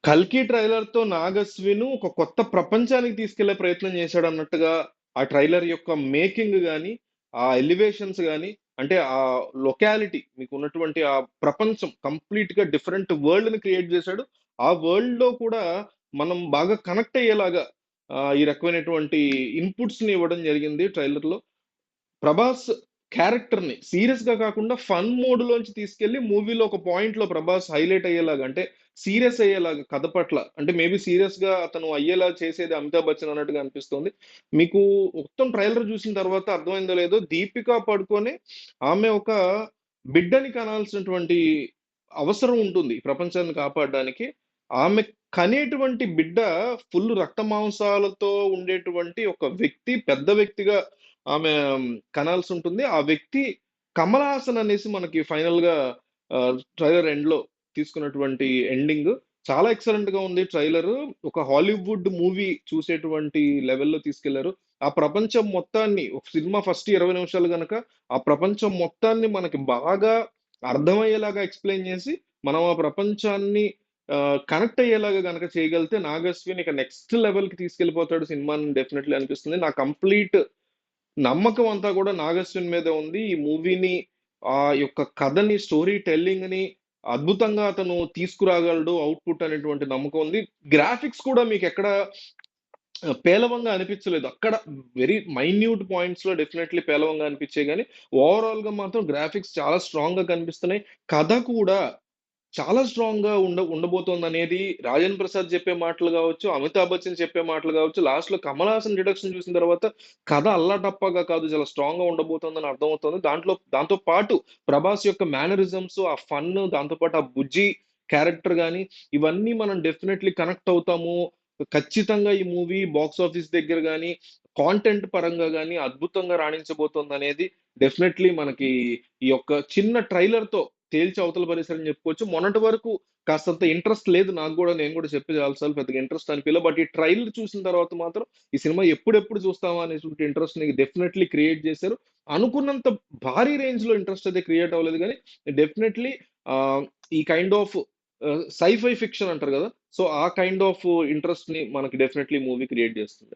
కల్కి ట్రైలర్‌తో నాగస్విను ఒక కొత్త ప్రపంచానికి తీసుకెళ్లే ప్రయత్నం చేశాడన్నట్టుగా ఆ ట్రైలర్ యొక్క మేకింగ్ గాని, ఆ ఎలివేషన్స్ గాని, అంటే ఆ లొకాలిటీ మీకున్నటువంటి ఆ ప్రపంచం కంప్లీట్‌గా డిఫరెంట్ వరల్డ్‌ని క్రియేట్ చేశాడు. ఆ వరల్డ్‌లో కూడా మనం బాగా కనెక్ట్ అయ్యేలాగా ఈ రకమైనటువంటి ఇన్‌పుట్స్‌ని ఇవ్వడం జరిగింది ట్రైలర్‌లో. ప్రభాస్ క్యారెక్టర్‌ని సీరియస్‌గా కాకుండా ఫన్ మోడ్‌లోంచి తీసుకెళ్ళి మూవీలో ఒక పాయింట్‌లో ప్రభాస్ హైలైట్ అయ్యేలాగా అంటే సీరియస్ అయ్యేలాగా కథ పట్ల అంటే మేబీ సీరియస్‌గా అతను అయ్యేలా చేసేది అమితాబ్ బచ్చన్ అన్నట్టుగా అనిపిస్తుంది. మీకు మొత్తం ట్రైలర్ చూసిన తర్వాత అర్థమైందో లేదో దీపికా పడుకొనె ఆమె ఒక బిడ్డని కనాల్సినటువంటి అవసరం ఉంటుంది ఈ ప్రపంచాన్ని కాపాడడానికి. ఆమె కనేటువంటి బిడ్డ ఫుల్ రక్త మాంసాలతో ఉండేటువంటి ఒక వ్యక్తి, పెద్ద వ్యక్తిగా ఆమె కనాల్సుంటుంది. ఆ వ్యక్తి కమల్ హాసన్ అనేసి మనకి ఫైనల్‌గా ట్రైలర్ ఎండ్‌లో తీసుకున్నటువంటి ఎండింగ్ చాలా ఎక్సలెంట్‌గా ఉంది ట్రైలరు. ఒక హాలీవుడ్ మూవీ చూసేటువంటి లెవెల్‌లో తీసుకెళ్లారు. ఆ ప్రపంచం మొత్తాన్ని ఒక సినిమా ఫస్ట్ 20 నిమిషాలు గనక ఆ ప్రపంచం మొత్తాన్ని మనకి బాగా అర్థమయ్యేలాగా ఎక్స్‌ప్లెయిన్ చేసి, మనం ఆ ప్రపంచాన్ని కనెక్ట్ అయ్యేలాగా గనక చేయగలిగితే 'నాగస్విన్' ఇక నెక్స్ట్ లెవెల్‌కి తీసుకెళ్ళిపోతాడు సినిమాని డెఫినైట్‌లీ అనిపిస్తుంది. నా కంప్లీట్ నమ్మకం అంతా కూడా 'నాగస్విన్' మీదే ఉంది. ఈ మూవీని ఆ యొక్క కథని, స్టోరీ టెల్లింగ్‌ని అద్భుతంగా అతను తీసుకురాగలడు అవుట్‌పుట్ అనేటువంటి నమ్మకం ఉంది. గ్రాఫిక్స్ కూడా మీకెక్కడ పేలవంగా అనిపించలేదు. అక్కడ వెరీ మైన్యూట్ పాయింట్స్‌లో డెఫినైట్‌లీ పేలవంగా అనిపించాయి గానీ, ఓవరాల్‌గా మాత్రం గ్రాఫిక్స్ చాలా స్ట్రాంగ్‌గా కనిపిస్తున్నాయి. కథ కూడా చాలా స్ట్రాంగ్‌గా ఉండబోతోందనేది 'రాజేంద్ర ప్రసాద్' చెప్పే మాటలు గావచ్చు, 'అమితాబ్ బచ్చన్' చెప్పే మాటలు గావచ్చు, లాస్ట్‌లో 'కమల్ హాసన్' ఇంట్రడక్షన్ చూసిన తర్వాత కథ అల్లాటప్పగా కాదు చాలా స్ట్రాంగ్‌గా ఉండబోతోందని అర్థమవుతోంది. దాంతో పాటు 'ప్రభాస్' యొక్క మేనరిజమ్స్, ఆ ఫన్ దాంతో పాటు ఆ 'బుజ్జి' క్యారెక్టర్ గాని, ఇవన్నీ మనం డెఫినైట్‌లీ కనెక్ట్ అవుతాము. ఖచ్చితంగా ఈ మూవీ బాక్స్ ఆఫీస్ దగ్గర గాని, కాంటెంట్ పరంగా గాని అద్భుతంగా రాణించబోతోందనేది డెఫినైట్‌లీ మనకి ఈ యొక్క చిన్న ట్రైలర్‌తో తేల్చి అవతల పడేసారని చెప్పుకోవచ్చు. మొన్నటి వరకు కాస్తంత ఇంట్రెస్ట్ లేదు నాకు గూడా. నేను గూడా చెప్పి చాలా సార్లు పెద్దగా ఇంట్రెస్ట్ అనిపియలే. బట్ ఈ ట్రైలర్ చూసిన తర్వాత మాత్రం ఈ సినిమా ఎప్పుడెప్పుడు చూస్తామా అనేటువంటి ఇంట్రెస్ట్‌ని డెఫినైట్‌లీ క్రియేట్ చేశారు. అనుకున్నంత భారీ రేంజ్‌లో ఇంట్రెస్ట్ అయితే క్రియేట్ అవ్వలేదు గానీ డెఫినైట్‌లీ ఈ కైండ్ ఆఫ్ సై-ఫై ఫిక్షన్ అంటారు గదా! సో, ఆ కైండ్ ఆఫ్ ఇంట్రెస్ట్‌ని మనకి డెఫినైట్‌లీ మూవీ క్రియేట్ చేస్తుంది.